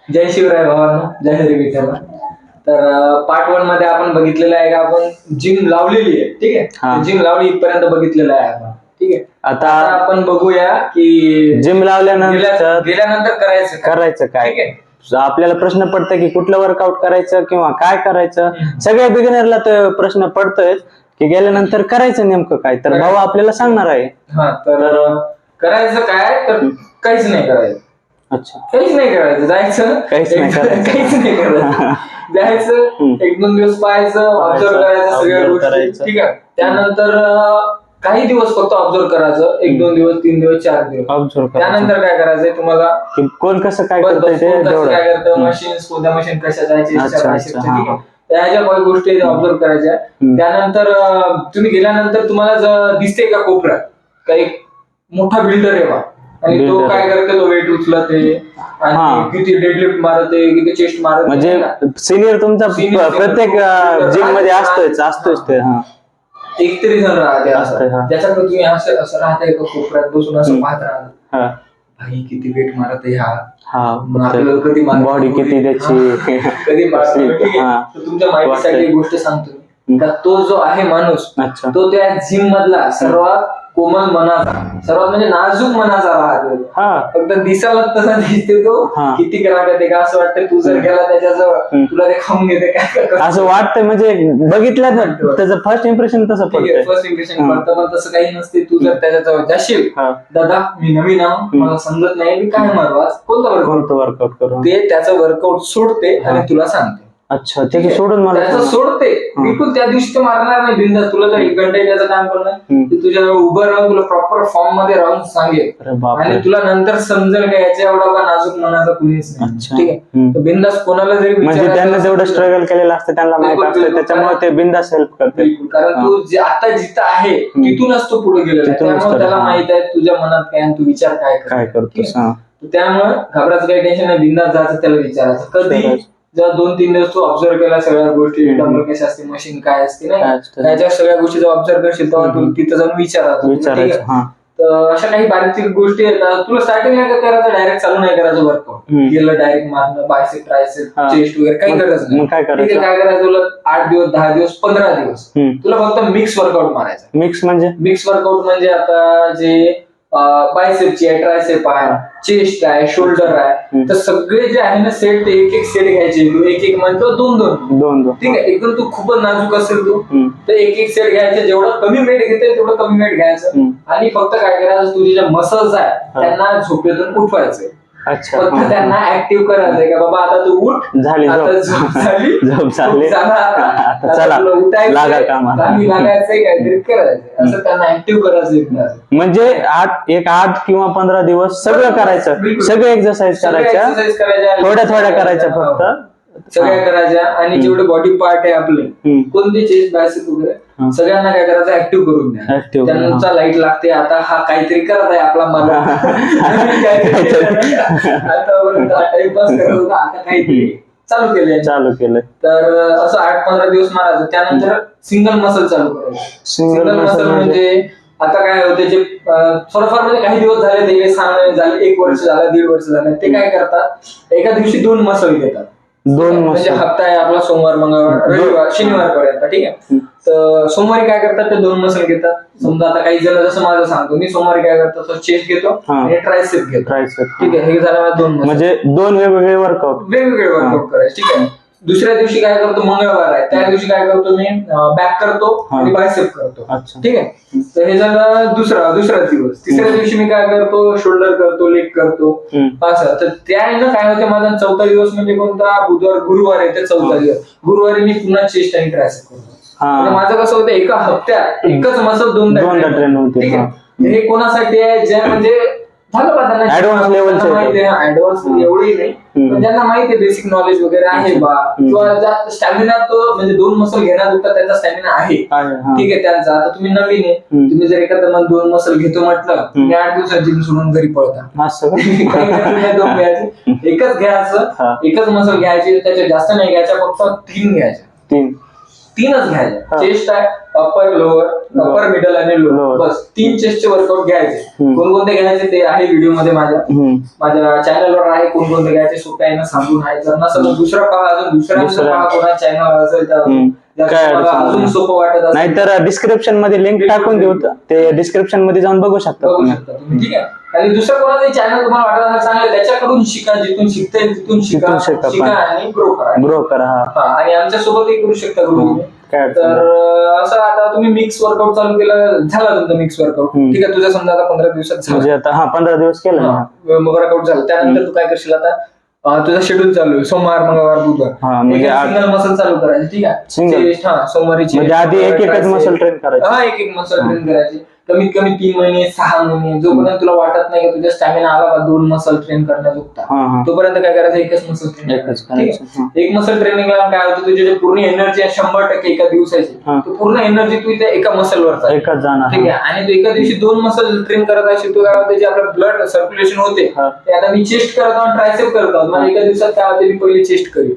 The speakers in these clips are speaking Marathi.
जय शिवराय भावांनो, जय हरी विठ्ठल. तर पार्ट 1 मध्ये आपण बघितलेलं आहे का आपण जिम लावलेली आहे. ठीक आहे, जिम लावली इथपर्यंत बघितलेलं आहे आपण. ठीक आहे, आता आपण बघूया की जिम लावल्यानंतर गेल्यानंतर करायचं काय. ठीक आहे, आपल्याला प्रश्न पडतो की कुठलं वर्कआउट करायचं किंवा काय करायचं. सगळ्या बिगिनरला तर प्रश्न पडतोय की गेल्यानंतर करायचं नेमकं काय. तर भाऊ आपल्याला सांगणार आहे. हा, तर करायचं काय, तर काहीच नाही करायचं. अच्छा, काहीच नाही करायचं, जायचं काहीच नाही करायचं. काहीच नाही करायचं, जायचं 1-2 दिवस पाहायचं, ऑब्झर्व करायचं सगळ्या गोष्टी. ठीक आहे, त्यानंतर काही दिवस फक्त ऑब्झर्व करायचं, 1-2 दिवस, 3 दिवस, 4 दिवस ऑब्झर्व. त्यानंतर काय करायचंय तुम्हाला, कोण कसं काय करतंय ते काय करतं, मशीन कोणत्या मशीन कशा जायची, ठीक आहे, त्याच्या काही गोष्टी ऑब्झर्व करायच्या. त्यानंतर तुम्ही गेल्यानंतर तुम्हाला दिसते का कोपऱ्यात काही मोठा बिल्डर आहे बा, आणि तो काय करते, तो वेट उचलते आणि किती डेडलिफ्ट मारते, किती चेस्ट मारते. म्हणजे सिनियर तुमचा प्रत्येक जिम मध्ये असतोच ते. एक तरी जण राहते असं, ज्याच्याकडे तुम्ही असं राहताय का कोपऱ्यात बसून असं पाहत राहता, भाई किती वेट मारत आहे आपल्याला कधी बॉडी किती त्याची कधी मारत. तुमच्या माहितीसाठी एक गोष्ट सांगतो मी, का तो जो आहे माणूस, तो त्या जिम मधला सर्वात कोमल मनाचा, सर्वात म्हणजे नाजूक मनाचा राहतो. फक्त दिसायला तसा दिसते तो, किती करा करते का असं वाटतं तू जर गेला त्याच्याजवळ तुला ते खाऊन घेते काय असं वाटतंय. म्हणजे बघितलं तर त्याचं फर्स्ट इम्प्रेशन तसं पडतं, फर्स्ट इम्प्रेशन पडतं. पण तसं काही नसते. तू जर त्याच्याजवळ जाशील, दादा मी नवीन आहो, मला समजत नाही, मी काय मारू आज, कोणतं वर्कआउट करू, ते त्याचं वर्कआउट सोडते आणि तुला सांगते. अच्छा, ते सोडून मला सोडते बिलकुल. त्या दिवशी ते मारणार नाही बिंदास. तुला जर 1 घंटा त्याचं काम करणार, ते तुझ्याजवळ उभं राहून तुला प्रॉपर फॉर्म मध्ये राहून सांगेल, आणि तुला नंतर समजेल का याच्या एवढा का नाजूक मनाचा कुणीच नाही. ठीक आहे, तर बिंदास कोणाला जरी म्हणजे त्यांना जेवढं स्ट्रगल केलेलं असतं त्यांना माहित असतं, त्याच्यामुळे ते बिंदास हेल्प करते. कारण तू आता जिथं आहे तिथूनच तो पुढे गेलेला, त्यामुळे त्याला माहित आहे तुझ्या मनात काय आणि तू विचार काय करतोस. त्यामुळे घाबराचं काही टेन्शन नाही, बिंदास जायचं, त्याला विचारायचं. कधी जेव्हा 2-3 दिवस तू ऑब्झर्व केला सगळ्या गोष्टी, डंबल कशी असते, मशीन काय असते, नाही त्याच्या सगळ्या गोष्टी जेव्हा ऑब्झर्व करशील तेव्हा तू तिथं जाऊन विचारायचं. तर अशा काही बारीक गोष्टी आहेत. तुला स्टार्टिंगला काय करायचं, डायरेक्ट चालू नाही करायचं वर्कआउट. गेलं डायरेक्ट मारणं, बायसेप, ट्रायसेप, चेस्ट वगैरे काही गरज नाही. काय करायचं तुला 8 दिवस, 10 दिवस, 15 दिवस तुला फक्त मिक्स वर्कआउट मारायचं. मिक्स वर्कआउट म्हणजे आता जे बायसेपची आहे, ट्रायसेप आहे, चेस्ट आहे, शोल्डर आहे, तर सगळे जे आहे ना सेट, ते एक सेट घ्यायचे, एक म्हणतो 2-2. ठीक आहे, एकदम तू खूपच नाजूक असेल तू तर एक सेट घ्यायचे. जेवढं कमी वेट घेते तेवढं कमी वेट घ्यायचं, आणि फक्त काय करायचं, तुझे जे मसल्स आहे त्यांना झोपेतून उठवायचं. फक्त त्यांना ऍक्टिव्ह करायचंय का बाबा आता तू उठ, झाली झोप झाली, लागायचंय, काहीतरी करायचंय, असं त्यांना ऍक्टिव्ह करायचं. म्हणजे 8 किंवा 15 दिवस सगळं करायचं, सगळे एक्सरसाइज करायच्या, थोड्या करायच्या, फक्त सगळ्या करायच्या. आणि जेवढे बॉडी पार्ट आहे आपले, कोणते चेस्ट, बायसेप वगैरे, सगळ्यांना काय करायचं, ऍक्टिव्ह करून द्या. त्यांचा लाईट लागते, आता हा काहीतरी करत आहे आपला मला टाइमपास करत होता, आता काहीतरी चालू केलंय. तर असं 8-15 दिवस मारायचं. त्यानंतर सिंगल मसल चालू करायचं. सिंगल मसल म्हणजे आता काय होते, जे थोडंफार म्हणजे काही दिवस झाले, ते 6 महिने झाले, 1 वर्ष झालं, 1.5 वर्ष झालं, ते काय करतात, एका दिवशी 2 मसल घेतात. म्हणजे हप्ता आहे आपला, सोमवार, मंगळवार, रविवार, शनिवार पर्यंत. ठीक आहे, तर सोमवारी काय करतात, ते 2 मसल घेतात. समजा आता काही जण, जसं माझं सांगतो मी, सोमवारी काय करतो, चेस्ट घेतो आणि ट्रायसेप घेतो. ठीक आहे, हे झालं 2 मसल. म्हणजे 2 वेगवेगळे वर्कआउट करायचे. ठीक आहे, दुसऱ्या दिवशी काय करतो, मंगळवार आहे, त्या दिवशी काय करतो मी, बॅक करतो आणि बायसेप करतो. ठीक आहे, तर हे झालं दुसरा दिवस. तिसऱ्या दिवशी मी काय करतो, शोल्डर करतो, लेग करतो, असं. तर त्यानं काय होते, माझा 4था दिवस म्हणजे कोणता, गुरुवार आहे, ते 4था दिवस. गुरुवारी मी पुन्हा चेस्ट आणि ट्रायसेप करतो. माझं कसं होतं, एका हप्त्यात एकच मसल 2दा ट्रेन होते. ठीक आहे, हे कोणासाठी आहे, ज्या म्हणजे झालं बा त्यांना ऍडव्हान्स लेवलचे, ऍडव्हान्स एवढी नाही, पण ज्यांना माहिती आहे, बेसिक नॉलेज वगैरे आहे बा, किंवा स्टॅमिना तो म्हणजे 2 मसल घेणार होता, त्यांचा स्टॅमिना आहे. ठीक आहे, त्यांचा. आता तुम्ही नवीन आहे, तुम्ही जर एखादं 2 मसल घेतो म्हटलं, तुम्ही 8 दिवसात जिम सोडून घरी पळता. एकच घ्यायचं, एकच मसल घ्यायची, त्याच्या जास्त नाही घ्यायच्या, फक्त 3 घ्यायच्या. 3च घ्यायच्या. चेस्ट आहे, अप्पर लोअर, अप्पर मिडल आणि लोअर, बस 3 चेस्टचे वर्कआउट घ्यायचे. कोणकोणते घ्यायचे ते आहे व्हिडिओ मध्ये माझ्या चॅनलवर आहे. कोणकोणते घ्यायचे सोप्या आहे ना सांगून आहे. जर नसेल दुसरा पहा, अजून दुसऱ्या पहा, कोणा चॅनल असेल तर अजून सोपं वाटत असेल नाहीतर डिस्क्रिप्शन मध्ये लिंक टाकून देऊ, ते डिस्क्रिप्शन मध्ये जाऊन बघू शकता तुम्ही. ठीक आहे. आणि दुसरं कोणाचं चॅनल तुम्हाला वाटत असेल चांगलं, त्याच्याकडून शिका. जिथून शिकता येईल तिथून शिका आणि ग्रो करा. आणि आमच्या सोबतही करू शकता ग्रो. तर असं आता तुम्ही मिक्स वर्कआउट चालू केलं, झाला तुमचा मिक्स वर्कआउट. ठीक आहे. तुझ्या समजा आता 15 दिवसात म्हणजे आता 15 दिवस केलं वर्कआउट झालं. त्यानंतर तू काय करशील आता, तुझा शेड्यूल चालू आहे सोमवार, मंगळवार, बुधवार. सिंगल मसल चालू करायचे. ठीक आहे. सोमवारी आधी एक मसल ट्रेन करायचे. एक मसल ट्रेन करायचे. कमीत कमी 3 महिने 6 महिने, जोपर्यंत तुला वाटत नाही की तुझ्या स्टॅमिना आला का 2 मसल ट्रेन करण्याजोगता, तोपर्यंत काय करायचं, एकच मसल ट्रेन. एक मसल ट्रेनिंग काय होतं, तुझी पूर्ण एनर्जी आहे 100% एका दिवसाची, पूर्ण एनर्जी तू इथे एका मसलवर जाणार. ठीक आहे. आणि तू एका दिवशी 2 मसल ट्रेन करत असेल, तू काय होते, जे आपलं ब्लड सर्क्युलेशन होते ते आता मी चेस्ट करत आहोत, ट्रायसेप करत आहोत. मला एका दिवसात काय होते, मी पहिले चेस्ट करेल.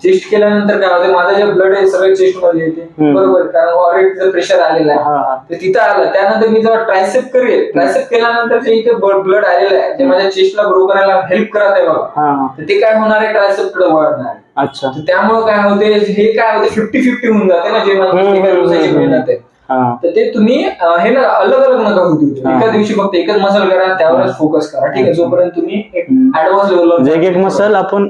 चेस्ट केल्यानंतर काय होते, माझं जे ब्लड आहे सगळं चेस्ट मध्ये येते. बरोबर. कारण ऑलरेडी प्रेशर आलेलं आहे ते तिथं आलं. त्यानंतर मी जेव्हा ट्रायसेप करेल, ट्रायसेप केल्यानंतर जे इथे ब्लड आलेलं आहे जे माझ्या चेस्टला ग्रो करायला हेल्प करत आहे बघा, तर ते काय होणार आहे, ट्रायसेप कडे वळणार आहे. अच्छा. त्यामुळे काय होते, हे काय होते 50-50 होऊन जाते ना, जे एका दिवसाची मेहनत आहे. तर ते तुम्ही हे ना अलग अलग नका होऊ देऊ. एका दिवशी फक्त एकच मसल करा, त्यावरच फोकस करा. ठीक आहे. जोपर्यंत तुम्ही एक ऍडव्हान्स लेवलवर एक मसल आपण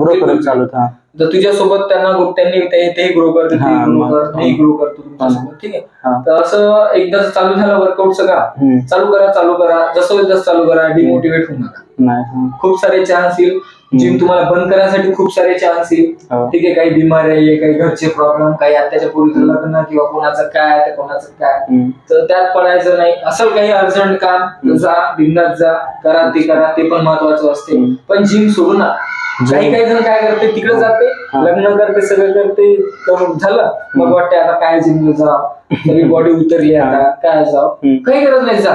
ग्रो करत चालत. तर तुझ्यासोबत त्यांनी ते ग्रो करते, ते ग्रो करतो तुमच्यासोबत. ठीक आहे. तर असं एकदा चालू झालं वर्कआउट का चालू करा जसं चालू करा. डिमोटिवेट होऊ नका. खूप सारे चान्स येईल. जिम तुम्हाला बंद करण्यासाठी खूप सारे चान्स येईल. ठीक आहे. काही बिमारी आहे, काही घरचे प्रॉब्लेम, काही आत्याच्या पोरीचं लग्न किंवा कोणाचं काय तर कोणाचं काय, तर त्यात पडायचं नाही. असं काही अर्जंट काम जा, बिंदात जा, करा ते पण महत्वाचं असते. पण जिम सोडू नका. काही जण काय करते, तिकडे जाते, लग्न करते, सगळं करते, करून झालं मग वाटते आता काय जिमला जा, सगळी बॉडी उतरली, आता काय जाव, काही गरज नाही. जा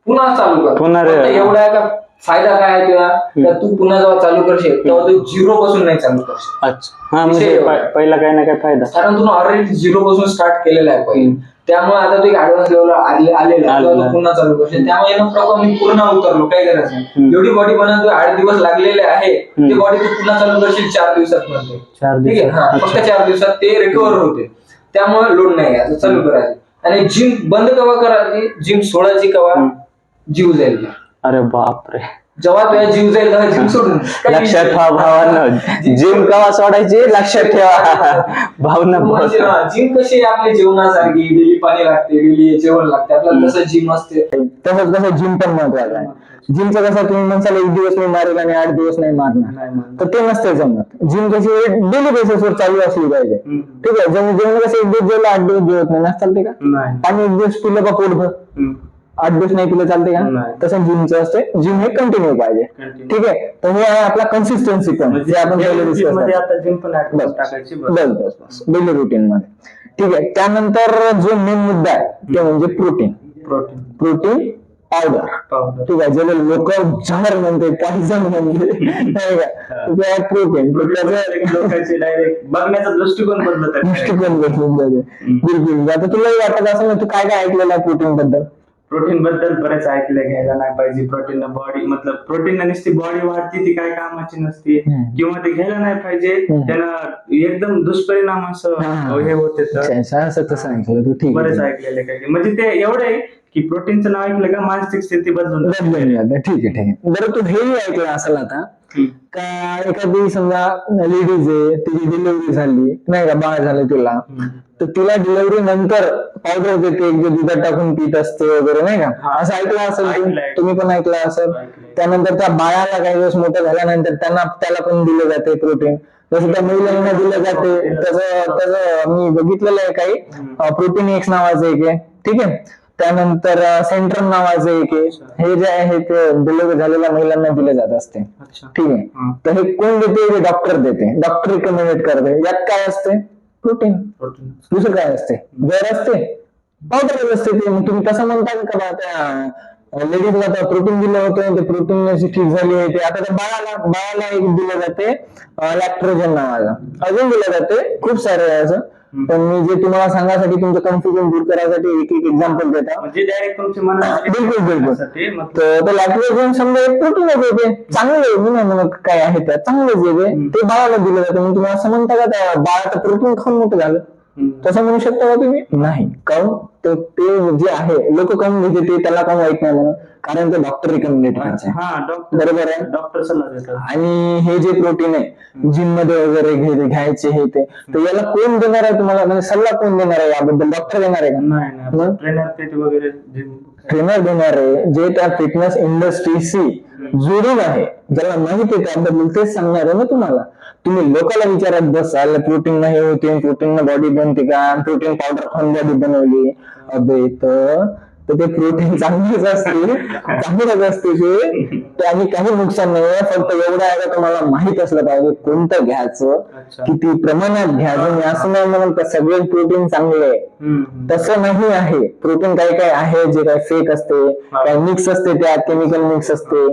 पुन्हा चालू कर. एवढा का फायदा काय आहे तुला, तू पुन्हा जेव्हा चालू करशील तेव्हा तू 0 पासून नाही चालू करशील. अच्छा. पहिला काही ना काही फायदा, कारण तू ऑलरेडी 0 पासून स्टार्ट केलेला आहे पहिले. त्यामुळे आता तू एक ऍडव्हान्स लेवलला आलेला आहे, पुन्हा चालू करशील. त्यामुळे प्रॉपर मी पूर्ण उतरलो, काही गरज नाही. जेवढी बॉडी बनवतो 8 दिवस लागलेले आहे, ते बॉडी तू पुन्हा चालू करशील 4 दिवसात बनते. ठीक आहे. फक्त 4 दिवसात ते रिकव्हर होते. त्यामुळे लोड नाही घ्यायचं, चालू करायचं. आणि जिम बंद केव्हा करायची, जिम सोडायची केव्हा, जीव जाईल. अरे बापरे. जेव्हा तुझ्या जीव जाईल तेव्हा जिम सोडून लक्षात ठेवा भावांनो, जिम केव्हा सोडायची लक्षात ठेवा भावना. जिम कशी आपल्या जीवनासारखी, डेली पाणी लागते, डेली जेवण लागते आपल्याला, तसं जिम असते. तसंच कसं जिम पण महत्वाचं आहे. जिमचं कसं तुम्ही म्हणसाल 1 दिवस मी मारेल आणि 8 दिवस नाही मारणार, तर ते नसते जमत. जिम कशी डेली बेसिसवर चालू असली पाहिजे. ठीक आहे. जेवण कसं 1 दिवस जेवलं 8 दिवस जेवत नाही, चालते का? आणि 1 दिवस पिलं का पोटभर, 8 दिवस नाही पिलं चालते का? तसं जिमचं असते. जिम हे कंटिन्यू पाहिजे. ठीक आहे. तर हे आहे आपला कन्सिस्टन्सी पण, जे आपण डेली रुटीन मध्ये. ठीक आहे. त्यानंतर जो मेन मुद्दा आहे ते म्हणजे प्रोटीन पावडर. ठीक आहे. ज्याला लोक जहर म्हणते, पॉइझन म्हणते, नाही का, प्रोटीन. लोकांचे डायरेक्ट बघण्याचा दृष्टिकोन बदलून जाते. बिलकुल. आता तुलाही वाटत असेल ना, तू काय काय ऐकलेलं आहे प्रोटीन बद्दल? प्रोटीन बद्दल बरेच ऐकलं, घ्यायला नाही पाहिजे. प्रोटीन बॉडी मतलब प्रोटीन नुसती बॉडी वाढती, ती काय कामाची नसते, किंवा ते घ्यायला नाही पाहिजे. त्यानं एकदम दुष्परिणाम असं हे होते. तसं ऐकलं तू? ठीक. बरेच ऐकलेले काय, म्हणजे ते एवढं आहे की प्रोटीनचं नाव ऐकलं का मानसिक स्थिती बदलून जाते. ठीक आहे. बरं, तू हेही ऐकलं असेल आता का एखादी समजा लेडीज आहे, तिची डिलिव्हरी झाली नाही का, बाळ झालं तिला, तर तिला डिलिव्हरी नंतर पावडर देते, जे दुधात टाकून पीत असते वगैरे, नाही का, असं ऐकलं असेल तुम्ही पण ऐकलं असेल. त्यानंतर त्या बाळाला काही दिवस मोठं झाल्यानंतर त्याला पण दिलं जाते प्रोटीन, जसं त्या महिलांना दिलं जाते. त्याचं मी बघितलेलं आहे काही. प्रोटीन एक्स नावाचं एक आहे. ठीक आहे. त्यानंतर सेंट्रम नावाचं एक आहे. हे जे आहे ते डिलिव्हरी झालेल्या महिलांना दिले जात असते. ठीक आहे. तर हे कोण देते? डॉक्टर देते. डॉक्टर रिकमेंडेड करते. यात काय असते? प्रोटीन. दुसरं काय असते? जर असते पावडर असते. ते तुम्ही कसं म्हणता का त्या लेडीजला तर प्रोटीन दिलं होतं, ते प्रोटीन ठीक झाली आहे. ते आता त्या बाळाला एक दिलं जाते लॅक्ट्रोजन नावाचं, अजून दिलं जाते खूप सारे असं. पण मी जे तुम्हाला सांगण्यासाठी तुमचं कन्फ्युजन दूर करायसाठी एक एक्झाम्पल देता. म्हणजे डायरेक्ट तुमची मनात बिलकुल तर लॅक्टोजन समजा एक प्रोटीनच येते, चांगलं आहे, मी नाही म्हणत काय आहे त्यात, चांगलंच येते, ते बाळाला दिलं जातं. मग तुम्ही असं म्हणता का त्या बाळाचं प्रोटीन खाऊन मोठं झालं, तसं म्हणू शकता का तुम्ही? नाही. काऊन ते जे आहे लोक काऊन घेते ते त्याला काऊन वाईट नाही म्हणून, कारण ते डॉक्टर रिकमेंडेड करायचे, बरोबर आहे, डॉक्टर सल्ला देतात. आणि हे जे प्रोटीन आहे जिम मध्ये वगैरे घ्यायचे हे ते, तर याला कोण देणार आहे तुम्हाला, म्हणजे सल्ला कोण देणार आहे याबद्दल? डॉक्टर देणार आहे का? नाही, ट्रेनर वगैरे ट्रेनर देणार आहे जे त्या फिटनेस इंडस्ट्रीशी जोडून आहे, ज्याला माहिती आहे त्याबद्दल, तेच सांगणार आहे ना तुम्हाला. तुम्ही लोकांना विचारत बसाल प्रोटीन नाही होते, प्रोटीन बॉडी बनते का, प्रोटीन पावडर खाऊन बॉडी बनवली, अबे तर ते प्रोटीन चांगलंच असते ते, आणि काही नुकसान नाहीये. फक्त एवढं आहे का तुम्हाला माहित असलं पाहिजे कोणतं घ्यायचं, किती प्रमाणात घ्यायचं. मी असं नाही म्हणून सगळे प्रोटीन चांगले आहे, तसं नाही आहे. प्रोटीन काय आहे जे काय फेक असते, काय मिक्स असते, त्यात केमिकल मिक्स असते.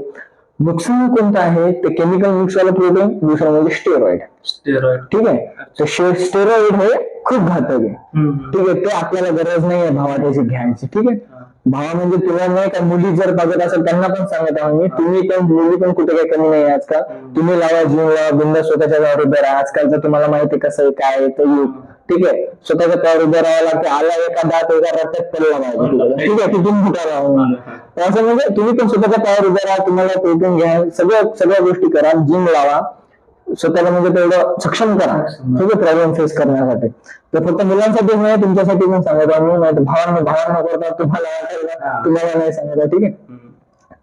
नुकसान कोणतं आहे ते केमिकल मिक्स वाला प्रोटीन, दुसरं म्हणजे स्टेरॉइड. ठीक आहे, तर स्टेरॉइड हे खूप घातक आहे. ठीक आहे, ते आपल्याला गरज नाही आहे भावा त्याची घ्यायची. ठीक आहे, भावा म्हणजे तुला नाही का, मुली जर बघत असेल त्यांना पण सांगत आहे मी, तुम्ही पण मुली पण कुठे काही कमी नाही आजकाल. तुम्ही लावा, जिम लावा, बिंदास स्वतःच्या गावावर उभे राहा. आजकालचं तुम्हाला माहिती कसं आहे काय आहे ते युग. ठीक आहे, स्वतःच्या पायावर उभे राहावं लागते. आला एका दात एका रट्ट्यात पडला पाहिजे. ठीक आहे, तिथून मोठा राहा असं, म्हणजे तुम्ही पण स्वतःच्या पायावर उभे राहा, तुम्हाला प्रोटीन घ्या, सगळ्या गोष्टी करा, जिम लावा, स्वतःला म्हणजे तेवढं सक्षम करा सगळे प्रॉब्लेम फेस करण्यासाठी. तर फक्त मुलांसाठीच नाही, तुमच्यासाठी पण सांगत आम्ही, भावांना करता तुम्हाला नाही सांगत. ठीक आहे,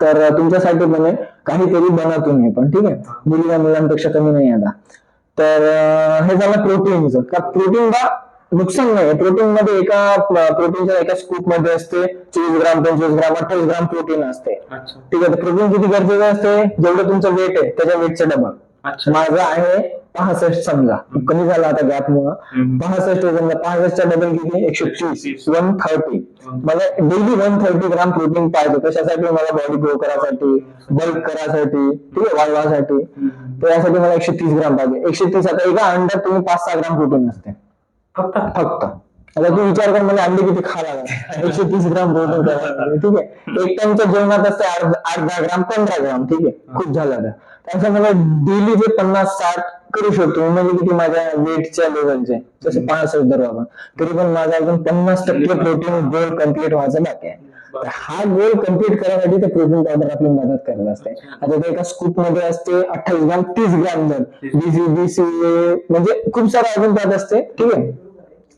तर तुमच्यासाठी पण काहीतरी बना तुम्ही पण. ठीक आहे, मुलांपेक्षा कमी नाही आता. तर हे झालं प्रोटीनचं. का प्रोटीनला नुकसान नाही. प्रोटीन मध्ये प्रोटीनच्या एका स्कूप मध्ये असते 24 ग्राम 25 ग्राम 28 ग्राम प्रोटीन असते. ठीक आहे, प्रोटीन किती गरजेचं असते, जेवढं तुमचं वेट आहे त्याच्या वेटचं डबल. माझं आहे 65 समजा, कमी झाला आता गॅप मुळे 65 समजा, 65च्या डबल किती 130 130. मला डेली 130 ग्राम प्रोटीन पाहिजे. कशासाठी? मला बॉडी ग्रो करायसाठी, बल्क करायसाठी, ठीक आहे, वाढवासाठी. तर यासाठी मला 130 ग्राम पाहिजे. 130 आता एका अंड्यात तुम्ही 5-6 ग्राम प्रोटीन असते फक्त. आता तू विचार कर, मला अंडे किती खायला लागतात, 130 ग्राम प्रोटीन करायला. ठीक आहे, एक टाइमच्या जेवणात असते 8-10 ग्राम 15 ग्राम. ठीक आहे, खूप झालं. त्याचं मला डेली जे 50-60 करू शकतो, म्हणजे किती माझ्या वेटच्या लेवलचे, जसे 65 धरू आपण, तरी पण माझा अजून 50% प्रोटीन गोल कम्प्लीट व्हायचं बाकी आहे. हा गोल कम्प्लीट करण्यासाठी ते प्रोटीन पावडर आपली मदत करत असते. आता ते एका स्कूप मध्ये असते 28 ग्राम 30 ग्राम दर BC म्हणजे खूप सारं अजून त्यात असते. ठीक आहे,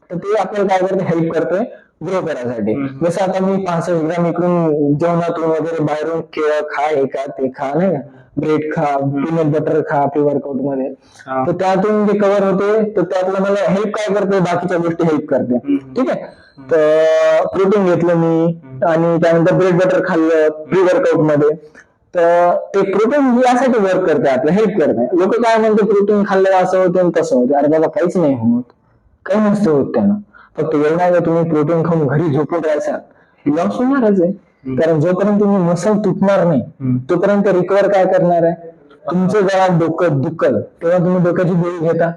तर ते आपल्याला काय करते, हेल्प करते ग्रो करायसाठी. जसं आता मी 65 ग्राम इकडून जेवणातून वगैरे बाहेरून केळं खा, हे खा ते खा, नाही का, ब्रेड खा, पीनट बटर खा प्री वर्कआउट मध्ये, तर त्यातून जे कव्हर होते, तर त्यातलं मला हेल्प काय करते, बाकीच्या गोष्टी हेल्प करते. ठीक आहे, तर प्रोटीन घेतलं मी आणि त्यानंतर ब्रेड बटर खाल्लं प्री वर्कआउट मध्ये, तर ते प्रोटीन यासाठी वर्क करते, आपलं हेल्प करते. लोक काय म्हणते प्रोटीन खाल्लं असं होतं तसं होतं. अरे बाबा, काहीच नाही होत, काही नसतं होत त्यानं. फक्त एवढा आहे, तुम्ही प्रोटीन खाऊन घरी झोपून राहायचा, लॉस होणारच आहे. कारण जोपर्यंत तुम्ही मसल तुटणार नाही तोपर्यंत रिकवर काय करणार आहे, तुमचं जेव्हा डोकं दुखल तेव्हा तुम्ही डोक्याची गोळी घेता,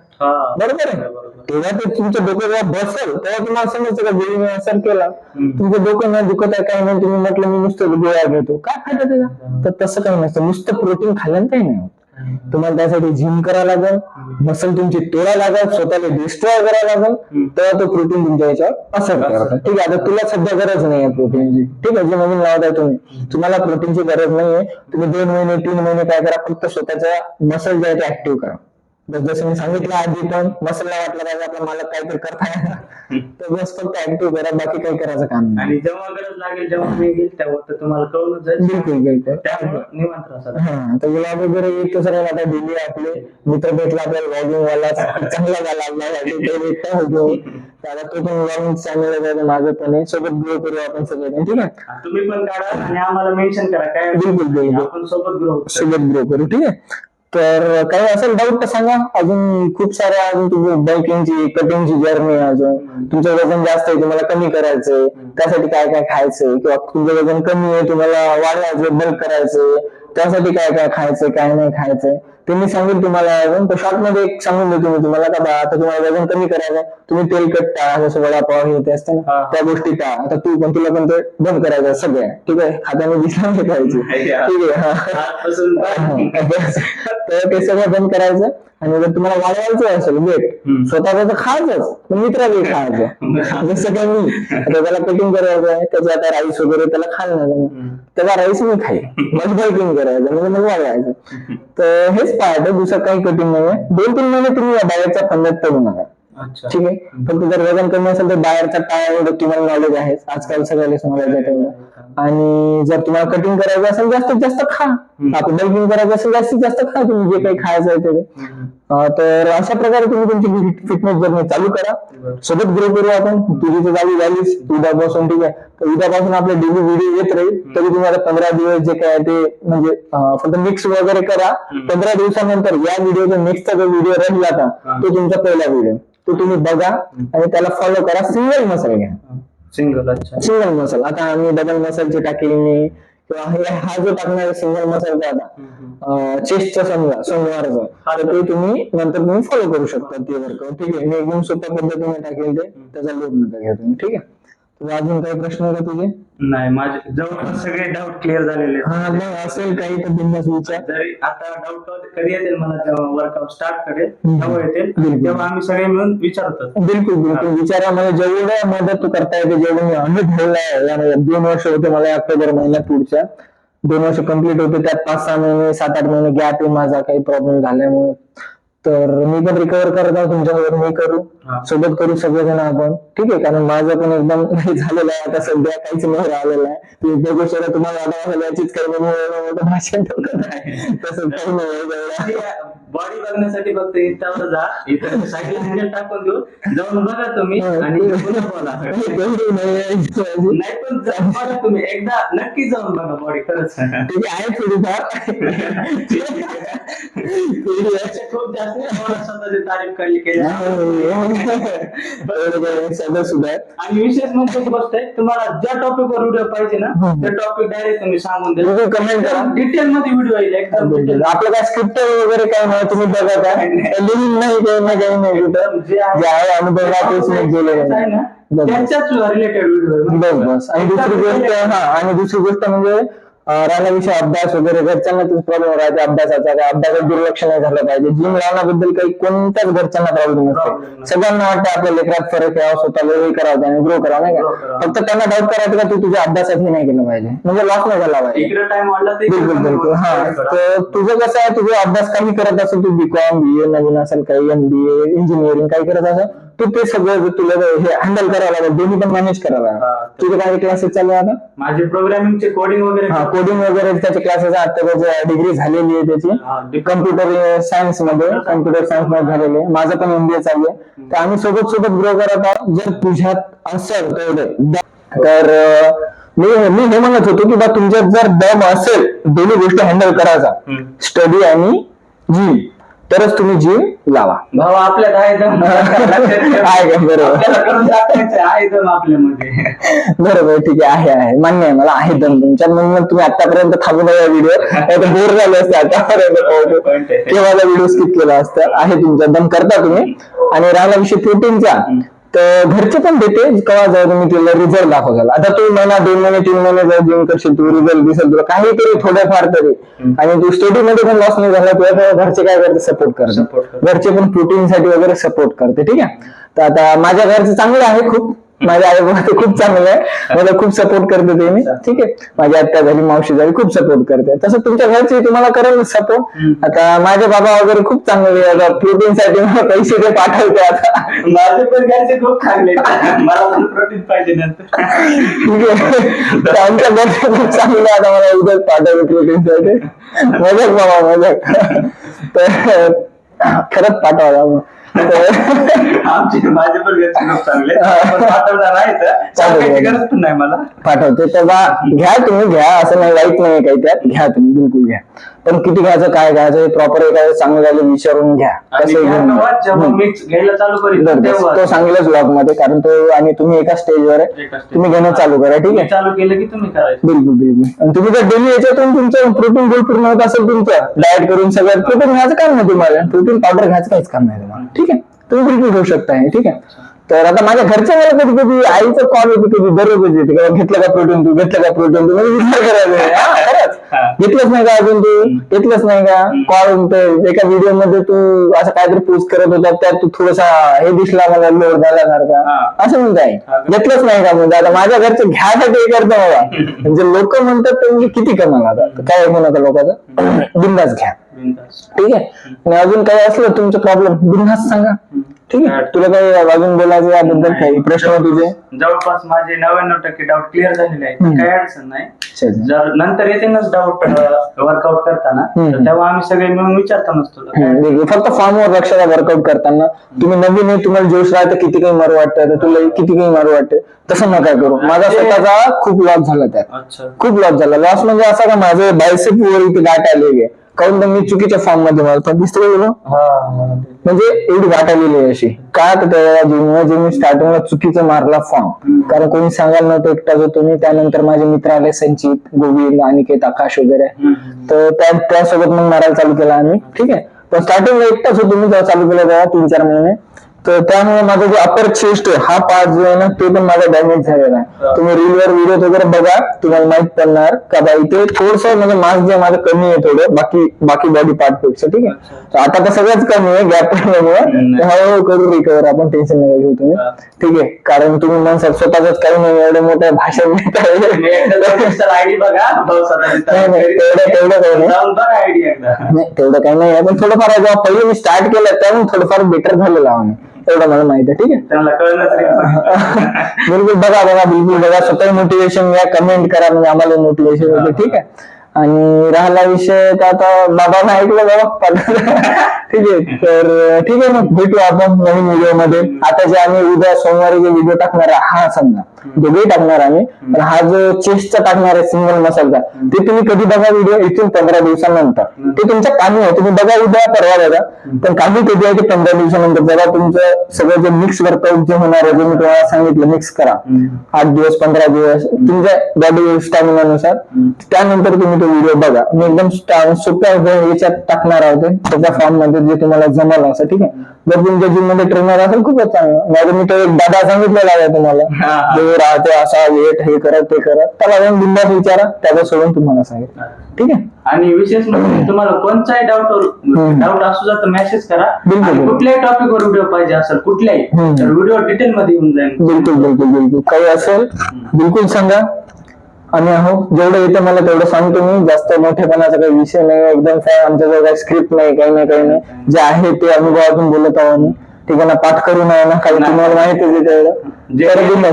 बरोबर आहे. तेव्हा ते तुमचं डोकं जेव्हा बसेल तेव्हा तुम्हाला समजतं का गोळीने असर केला. तुमचं डोकं न दुखत आहे काही नाही, तुम्ही म्हटलं मी नुसतं गोळ्या घेतो, काय फायदा त्याचा? तर तसं काही नसतं. नुसतं प्रोटीन खाल्ल्यानं काही नाही होत. तुम्हाला त्यासाठी जिम करायला लागेल, मसल तुमची तोडायला लागेल, स्वतःला डिस्ट्रॉय करायला लागेल, तेव्हा तो प्रोटीन तुमच्या याच्यावर असर करतो. ठीक आहे, आता तुला सध्या गरज नाही आहे प्रोटीनची. ठीक आहे, जे नवीन लावत आहे तुम्हाला प्रोटीनची गरज नाहीये. तुम्ही 2 महिने 3 महिने काय करा, फक्त स्वतःच्या मसल जे आहे ते ऍक्टिव्ह करा. जसं मी सांगितलं आधी, पण मसलला वाटलं पाहिजे आपला मला काहीतरी करता येणार, तर बस फक्त ऍक्टिव्ह करा, बाकी काही करायचं काम नाही. आणि जेव्हा गरज लागेल जेव्हा मी येईल तेव्हा तर तुम्हाला कळूनच जाईल. बिलकुल त्यामुळे निवांत राहा. हा, तर गुलाब वगैरे येतो सर. आता डेली आपले मित्र भेटला आपल्याला, व्लॉगिंग वाला चांगला झाला आपला त्याला, तो पण व्लॉगिंग चॅनल माझं पण आहे, सोबत ग्रो करू आपण सगळे. ठीक आहे, तुम्ही पण काढा आणि आम्हाला मेन्शन करा काय. बिलकुल आपण सोबत ग्रो करू. ठीक आहे, तर काही असेल डाऊट तर सांगा. अजून खूप साऱ्या अजून तुम्ही बायकिंगची कटिंगची जर्नी अजून तुमचं वजन जास्त आहे तुम्हाला कमी करायचंय त्यासाठी काय काय खायचंय किंवा तुमचं वजन कमी आहे तुम्हाला वाढवायचं बल्क करायचंय त्यासाठी काय काय खायचंय काय नाही खायचंय ते मी सांगेल तुम्हाला. अजून तर शॉर्ट मध्ये एक सांगून देतो मी तुम्हाला का आता तुम्हाला वजन कमी करायचं तुम्ही तेलकट टाळा जसं वडापाव हे ते असतं ना त्या गोष्टी टाळा. आता तू पण तुला पण ते बंद करायचं सगळ्या ठीक आहे हाताने दिसला नाही पाहिजे ठीक आहे. तर ते सगळं बंद करायचं आणि जर तुम्हाला वाढवायचं असेल वेट स्वतःच तर खायचंच पण मित्राला खायचं जसं काय मी आता त्याला कटिंग करायचं आहे त्याचं आता राईस वगैरे त्याला खायला त्याला राईस मी खाईल मग बायकिंग करायचं म्हणजे मग वाढवायचं. तर हेच पाहतो दुसरं काही कटिंग नाहीये. 2-3 महिने तुम्ही या बाहेरचा फंदात पडू नका ठीक आहे. फक्त जर वजन कमी असेल तर बाहेरचा टाळा एवढं तुम्हाला नॉलेज आहे आजकाल सगळ्याला नॉलेज आहे तेवढं. आणि जर तुम्हाला कटिंग करायचं असेल जास्तीत जास्त खा आपण बायकिंग करायचं असेल जास्तीत जास्त खा तुम्ही जे काही खायचं आहे ते. तर अशा प्रकारे तुम्ही तुमची फिटनेस जर्नी चालू करा सोबत ग्रो करू आपण. तुझी तर चालू झालीच उद्यापासून ठीक आहे. तर उद्यापासून आपले डेली व्हिडिओ येत राहील तरी तुम्हाला 15 दिवस जे काय ते म्हणजे फक्त मिक्स वगैरे करा. 15 दिवसानंतर या व्हिडिओचा नेक्स्टचा जो व्हिडिओ राहिला का तो तुमचा पहिला व्हिडिओ तो तुम्ही बघा आणि त्याला फॉलो करा. सिंगल मसल घ्या सिंगल मसल. आता आम्ही डबल मसलचे टाकेल मी किंवा हा जो टाकणार सिंगल मसलचा आता चेस्टचा समजा सोमवारचा तर ते तुम्ही नंतर तुम्ही फॉलो करू शकता ते वर्कआउट ठीक आहे. मी एकदम सोप्या पद्धतीने टाकेल ते त्याचा लोड नका घ्या तुम्ही ठीक आहे. तुला अजून काही प्रश्न आहे का तुझे? नाही माझे जवळपास सगळे डाऊट क्लिअर झालेले नाही असेल काही तर बिंदास विचार. जरी आता डाऊट कधी येतील मला जेव्हा वर्कआउट स्टार्ट करेल तेव्हा येतील तेव्हा आम्ही सगळे मिळून विचारतो. बिलकुल बिलकुल विचारा. मला जेवढं मदत तू करता येते जेवढं मी अनुभवलाय यामध्ये 2 वर्ष होते मला ऑक्टोबर महिन्यात पुढच्या 2 वर्ष कंप्लीट होते त्यात 5-6 महिने 7-8 महिने गॅप आहे माझा काही प्रॉब्लेम झाल्यामुळे. तर मी पण रिकव्हर करत आहोत तुमच्याबरोबर मी करू सोबत करू सगळेजण आपण ठीक आहे. कारण माझं पण एकदम झालेलं आहे आता सध्या काहीच नाही राहिलेलं आहे. तुम्ही तुम्हाला आता याचीच काही मोठं भाषण ठेवत नाही तसं काही नाही. बॉडी बघण्यासाठी फक्त इंस्टावर जा इथं सायकल हँडल टाकून देऊ जाऊन बघा तुम्ही आणि बोला नाही पण बघा तुम्ही एकदा नक्की जाऊन बघा बॉडी खरंच ठीक आहे थोडीफार खूप जास्त स्वतःची तारीफ केली सुद्धा. आणि विशेष म्हणजे गोष्ट आहे तुम्हाला ज्या टॉपिकवर व्हिडिओ पाहिजे ना त्या टॉपिक डायरेक्ट तुम्ही सांगून द्या कमेंट करा डिटेल मध्ये व्हिडिओ येईल एकदम. आपलं काय स्क्रिप्ट वगैरे काय नाही तुम्ही बघा काय लिहिलं नाही काही नाही कुठं जे आहे अनुभव तेच गेलेलं ना त्यांच्याच रिलेटेड व्हिडिओ बस. आणि दुसरी गोष्ट आणि दुसरी गोष्ट म्हणजे राहण्याविषयी अभ्यास वगैरे घरच्यांना तेच प्रॉब्लेम राहते अभ्यासाचा काय अभ्यासात दुर्लक्ष नाही झालं पाहिजे. जिम राहण्याबद्दल काही कोणत्याच घरच्यांना प्रॉब्लेम नसते. सगळ्यांना वाटतं आपल्या लेकरात फरक यावं स्वतःला हे करावं आणि ग्रो करावं नाही का. फक्त त्यांना डाऊट करायचं का तू तुझ्या अभ्यासात हे नाही केलं पाहिजे म्हणजे लॉस नाही झाला पाहिजे. बिलकुल बिलकुल. हा तर तुझं कसं आहे तुझा अभ्यास काही करत असेल तू बीकॉम बीए नवीन असेल काही MBA इंजिनिअरिंग काही करत असेल तू ते सगळं तुला हे हँडल करावं लागेल दोन्ही पण मॅनेज करावं लागेल. तुझे काही क्लासेस चालू आहे आता? माझे प्रोग्रामिंगचे कोडिंग वगैरे त्याचे क्लासेस आता डिग्री झालेली आहे त्याची कम्प्युटर सायन्स मध्ये झालेली आहे. माझं पण MBA चालू आहे. तर आम्ही सोबत ग्रो करत आहोत. जर तुझ्यात असेल तर मी हे म्हणत होतो की बा तुमच्यात जर दम असेल दोन्ही गोष्टी हँडल करायचा स्टडी आणि जिम तरच तुम्ही जिम लावा. भाऊ आपल्यात आहे दम आहे का? बरोबर आहे दम आपल्यामध्ये. बरोबर ठीक आहे मान्य आहे मला आहे दम तुमच्यात म्हणून तुम्ही आतापर्यंत थांबून व्हिडिओ बोर झाले असते आतापर्यंत किंवा व्हिडिओ स्किप केला असता. आहे तुमचा दम करता तुम्ही. आणि राहिला विषय प्रोटीनचा तर घरचे पण देते केव्हा जाऊ तुम्ही तुला रिझल्ट दाखवाल. आता तू 1-2 महिने 3 महिने जर जिम करशील तू रिझल्ट दिसेल तुला काही तरी थोड्याफार तरी आणि तू स्टडी मध्ये पण लॉस नाही झाला तुझ्या घरचे काय करते सपोर्ट करतात. घरचे पण प्रोटीन साठी वगैरे सपोर्ट करते ठीक आहे. तर आता माझ्या घरचे चांगले आहे खूप माझ्या आई बाबा खूप चांगलं आहे मला खूप सपोर्ट करते ते मी ठीक आहे. माझी आत्या झाली मावशी झाली खूप सपोर्ट करते. तसं तुमच्या घरचे तुम्हाला करेल सपोर्ट. आता माझे बाबा वगैरे खूप चांगले आता प्रोटीन साठी मला पैसे ते पाठवते. आता माझे पण घरचे खूप चांगले मला पण प्रोटीन पाहिजे नंतर ठीक आहे. आमच्या घरचे खूप चांगले आता मला उद्याच पाठवते प्रोटीन साठी मजाक बाबा मजाक तर खरंच पाठवा. आमचे माझे पण घरचे लोक चांगले पण पाठवणार आहेत सांगायची गरज पण नाही मला. पाठवते तर घ्या, तुम्ही घ्या, असं नाही, वाईट नाही काही त्यात, घ्या तुम्ही बिलकुल घ्या. पण किती घ्यायचं काय घ्यायचं प्रॉपर एखादं चांगलं झालं विचारून घ्या. कसं जेव्हा मिक्स घ्यायला चालू करेल तो सांगेलच ब्लॉग मध्ये, कारण तो आणि तुम्ही एका स्टेजवर आहे, तुम्ही घेणं चालू करा. ठीक आहे, चालू केलं की तुम्ही करायचं. बिलकुल बिलकुल. आणि तुम्ही जर डेली याच्यातून तुमचं प्रोटीन गोल पूर्ण होत असेल, तुमचं डाएट करून सगळं प्रोटीन घ्यायचं काम नाही तुम्हाला, प्रोटीन पावडर घ्यायचं काहीच काम नाही तुम्हाला. ठीक आहे, तुम्ही बिलकुल घेऊ शकता. ठीक आहे. तर आता माझ्या घरच्या मला कधी कधी आईचं कॉल होतो, कधी दररोज येते का घेतलं का प्रोटीन, तू घेतलं का प्रोटीन, तू विचार करायचं खरंच घेतलंच नाही का अजून, तू घेतलंच नाही का. कॉल एका व्हिडिओ मध्ये तू असं काहीतरी पोस्ट करत होता, त्यात तू थोडासा हे दिसला मला लोड झाल्यासारखा, असं म्हणते आई घेतलंच नाही का. म्हणजे आता माझ्या घरचे घ्यासाठी हे करतं मला, म्हणजे लोक म्हणतात तर म्हणजे किती कमाल, आता काय म्हणू नका लोकांचं, बिंदास घ्या. ठीक आहे. आणि अजून काही असलं तुमचं प्रॉब्लेम बिंदास सांगा. ठीक आहे. तुला काही अजून बोलायचं याबद्दल, काही प्रश्न तुझे? जवळपास माझे 99% डाऊट क्लिअर झालेले आहेत, काही अडचण नाही. जर नंतर येतेच डाऊट वर्कआउट करताना, तेव्हा आम्ही सगळे मिळून विचारतानाच तुला. फक्त फॉर्मवर लक्ष द्या वर्कआउट करताना. तुम्ही नवीन आहे, तुम्हाला जोश राहतं, किती काही मारू वाटतं, तुला किती काही मारू वाटते, तसं नका करू. माझा स्वतःचा खूप लॉस झाला त्यात, खूप लॉस झाला. लॉस म्हणजे असा का माझे बायसेप वर इथे गाठ आलेली आहे, काऊन तर मी चुकीच्या फॉर्म मध्ये मला दिसतं गेलो, म्हणजे एवढी गाठ आलेली आहे अशी. का तर मी स्टार्टिंगला चुकीचं मारला फॉर्म, कारण कोणी सांगायला नव्हतं, एकटाच होतो मी. त्यानंतर माझे मित्र आले, संचित, गोविंद, अनिकेत, आकाश वगैरे, तर त्यासोबत मग मारायला चालू केला आम्ही. ठीक आहे. पण स्टार्टिंगला एकटाच होतो मी, जेव्हा चालू केलं तेव्हा 3-4 महिने. तर त्यामुळे माझा जो अपर चेस्ट आहे, हा पार्ट जो आहे ना, ते पण माझा डॅमेज झालेला आहे. तुम्ही रीलवर व्हिडिओ वगैरे बघा, तुम्हाला माहित पडणार का बा इथे थोडस म्हणजे मास जे माझं कमी आहे थोडं, बाकी बॉडी पार्ट पेक्षा. ठीक आहे. तर आता तर सगळंच कमी आहे गॅप पडल्यामुळे, हळूहळू करू रिकवर, आपण टेन्शन नाही घेऊ तुम्ही. ठीक आहे. कारण तुम्ही म्हणसाल स्वतःच काही नाही, एवढे मोठे भाषण देत आहे, तेवढं काही नाही. पण थोडंफार जेव्हा पहिले मी स्टार्ट केलं त्यामुळे थोडंफार बेटर झालेलं आम्ही, एवढं मला माहिती आहे. ठीक आहे. बिलकुल बघा बिलकुल बघा, स्वतः मोटिवेशन घ्या, कमेंट करा, म्हणजे आम्हाला मोटिवेशन होते. ठीक आहे. आणि राहिला विषय तर आता बाबांना ऐकलं बाबा. ठीक आहे. तर ठीक आहे, मग भेटू आपण नवीन व्हिडिओ मध्ये. आता जे आम्ही उद्या सोमवारी जे व्हिडिओ टाकणार आहे, हा समजा दोघेही टाकणार आम्ही, पण हा जो चेस्टचा टाकणार आहे सिंगल मसलचा, ते तुम्ही कधी बघा व्हिडिओ, इथून 15 दिवसानंतर. ते तुमच्या कामी आहे, तुम्ही बघा उद्या परवा बघा, पण कामी कधी आहे ते 15 दिवसानंतर. जेव्हा तुमचं सगळं जे मिक्स वर्कआउट जे होणार आहे, जे मी तुम्हाला सांगितलं मिक्स करा, 8 दिवस 15 दिवस तुमच्या बॉडी स्टॅमिनानुसार, त्यानंतर तुम्ही तो व्हिडिओ बघा. मी एकदम सोप्या याच्यात टाकणार आहोत, त्याच्या फॉर्म मध्ये जे तुम्हाला जमलं असं. ठीक आहे. जर तुमच्या जिम मध्ये ट्रेनर असेल खूपच चांगलं, नाही मी तो एक दादा सांगितलेला आहे तुम्हाला, राहते असा वेट हे करत ते करत, त्याला जाऊन बिंदास विचारा, त्याचा सोडून तुम्हाला सांगितलं. ठीक आहे. आणि विशेष म्हणजे तुम्हाला कोणताही डाऊट असू तर मेसेज करा. कुठल्याही टॉपिकवर व्हिडिओ पाहिजे असेल, कुठल्याही व्हिडिओ डिटेल मध्ये येऊन जाईल. बिलकुल काही असेल बिलकुल सांगा. आणि हो जेवढं येतं मला तेवढं सांगतो मी, जास्त मोठेपणाचा काही विषय नाही, एकदम आमच्याजवळ काही स्क्रिप्ट नाही, काही नाही. जे आहे ते अनुभवातून बोलत आहोत आम्ही. ठीक आहे ना, पाठ करू नये ना, काही तुम्हाला माहितीच आहे तेवढं.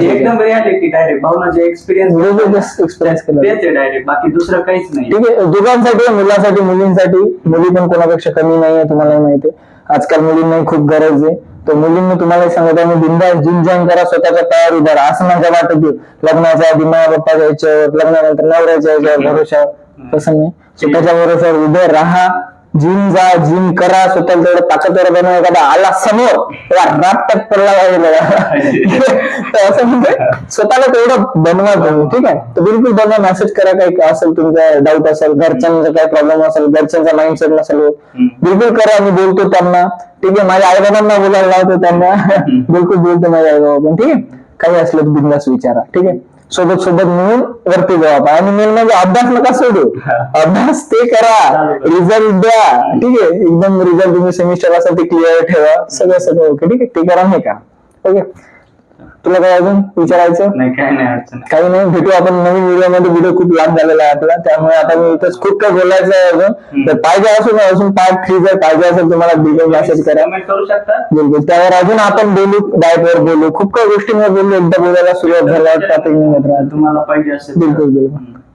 एकदम रियालिटी डायरेक्ट भावनाचे एक्सपिरियन्स केलं डायरेक्ट, बाकी दुसरं काहीच नाही. ठीक आहे. दोघांसाठी, मुलांसाठी मुलींसाठी, मुली पण कोणापेक्षा कमी नाहीये, तुम्हाला माहिती आहे. आजकाल मुलींनाही खूप गरज आहे. तर मुलींनी तुम्हाला सांगत आहे, बिंदास जिम जॉईन करा, स्वतःच्या तयारी करा. असं नका वाटत लग्नाच्या आधी मा बाप्पाच्या याच्यावर, लग्नानंतर नवऱ्याच्या याच्यावर भरोशावर, तसं नाही. स्वतःच्या भरोशावर उभे राहा, जिम जा, जिम करा, स्वतःला तेवढं ताकदवर बनवा. एखादा आला समोर रापटक पडला पाहिजे, असं म्हणजे स्वतःला तेवढं बनवा तुम्ही. ठीक आहे. तर बिलकुल बनवा, मेसेज करा, काही असेल तुमचा डाऊट असेल, घरच्यांचा काही प्रॉब्लेम असेल, घरच्यांचा माइंडसेट नसेल, बिलकुल करा. मी बोलतो त्यांना. ठीक आहे. माझ्या आईबाबांना बोलायला लावतो त्यांना, बिलकुल बोलतो माझ्या आईबाबा पण. ठीक आहे. काही असलं तर बिंदास विचारा. ठीक आहे. सोबत मिळून वरती जाऊ. आणि मेन म्हणजे अभ्यास नका सोडू, अभ्यास ते करा, रिझल्ट द्या. ठीक आहे. एकदम रिझल्ट तुम्ही सेमिस्टर असेल ते क्लिअर ठेवा, सगळं ओके. ठीक आहे. ते करा, हे करा. ओके. तुला काय अजून विचारायचं? नाही, काही नाही. भेटू आपण नवीन व्हिडिओ मध्ये. व्हिडिओ खूप लांब झालेला आहे आपला, त्यामुळे आता मी इथंच खूप काही बोलायचं आहे अजून. तर पाहिजे असून पार्ट 3 जर पाहिजे असेल तुम्हाला डिटेल मेसेज करा, करू शकता. बिलकुल. त्यावर अजून आपण बोलू, डाएट वर बोलू, खूप काही गोष्टींवर बोलू. एकदा बोलायला सुरुवात झाल्यावर टॉपिक निघत राहतो. तुम्हाला पाहिजे असेल बिलकुल.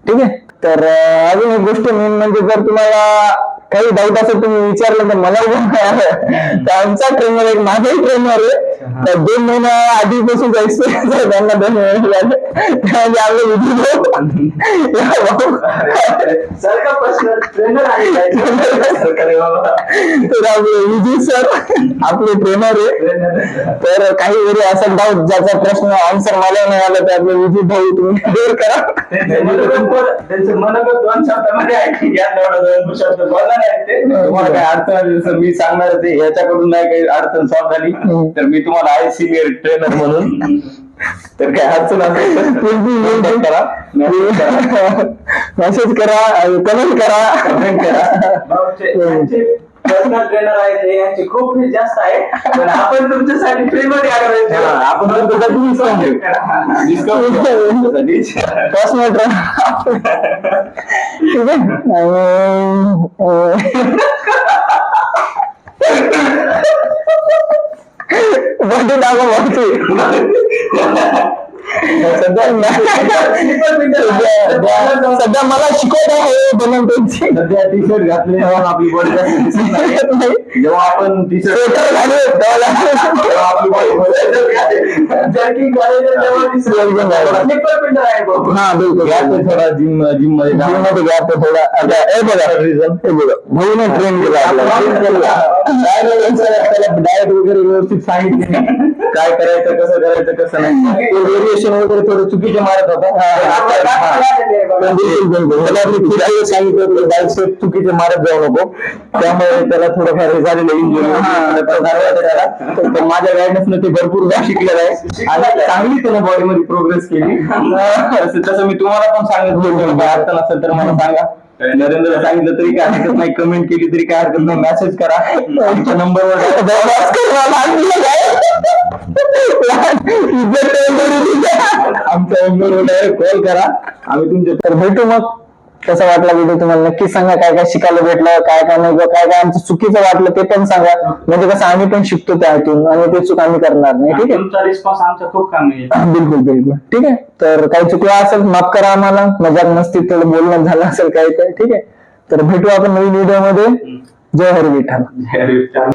ठीक आहे. तर अजून एक गोष्ट मेन म्हणजे, जर तुम्हाला काही डाऊट असेल तुम्ही विचारलं तर मला पण कळालं. तर आमचा ट्रेनर एक माझाही ट्रेनर आहे, तर 2 महिन्या आधीपासून एक्सपिरियन्स आहे त्यांना 2 महिने झाले. त्यामध्ये आपले विधी सारखा प्रश्न ट्रेनर आहे तर आपले विधी सर आपले ट्रेनर आहे. तर काही वेळी असा डाऊट ज्याचा प्रश्न आन्सर मला नाही आला तर आपले विधी भाऊ तुम्ही क्लिअर करा. त्यांचं मनोगत 2 शब्दामध्ये ऐकून घ्या, तेवढा 2 शब्द बोलणार आहे ते. तुम्हाला काही अडचण आली तर मी सांगणार ते, याच्याकडून नाही काही अडचण सॉल्व्ह झाली तर मी तुम्हाला आहे सिनियर ट्रेनर म्हणून. तर काय अडचण असेल तर करा, मेसेज करा, कमेंट करा. पर्सनल ट्रेनर आहेत हे, यांची खूप फीस जास्त आहे, पण आपण तुमच्यासाठी फ्री मध्ये आपण पर्सनल ट्रेनर ठीक सध्या मला शिकवत आहे बनवण्याची. सध्या टी शर्ट घातले आपली बॉडी जेव्हा आपण टी शर्ट घालू तेव्हा आपली हा बिलकुल थोडा जिम मध्ये भाऊने ट्रेन केला डाएट वगैरे व्यवस्थित सांगितले, काय करायचं कसं करायचं कसं नाही, व्हेरिएशन वगैरे थोडं चुकीचे मारत होता. सांगितलं चुकीचे मारत जाऊ नको, त्यामुळे त्याला थोडंफार झालेलं इंजुरी. तर माझ्या गायडन्सनं ते भरपूर शिकलेलं आहे आणि चांगली त्यानं बॉडीमध्ये प्रोग्रेस केली. तसं मी तुम्हाला पण सांगितलं, काय अडचण असेल तर मला सांगा. नरेंद्रला सांगितलं तरी काय हरकत नाही, कमेंट केली तरी काय हरकत नाही, मेसेज करा आमच्या नंबरवर. आमच्या नंबरवर कॉल करा, आम्ही तुमचे. तर भेटू मग. कसा वाटला व्हिडिओ तुम्हाला नक्की सांगा, काय काय शिकायला भेटलं, काय काय नाही, काय काय आमचं चुकीचं वाटलं ते पण सांगा, म्हणजे कसं आम्ही पण शिकतो त्यातून आणि ते चूक आम्ही करणार नाही. ठीक आहे, तुमचा रिस्पॉन्स आमचा खूप कामी आहे. बिलकुल बिलकुल ठीक आहे. तर काही चुकलं असेल माफ करा आम्हाला, मजाक मस्ती थोडं बोलणं झालं असेल काही काय. ठीक आहे, तर भेटू आपण नवीन व्हिडिओ मध्ये. जय हरी विठ्ठल. जय विठ्ठल.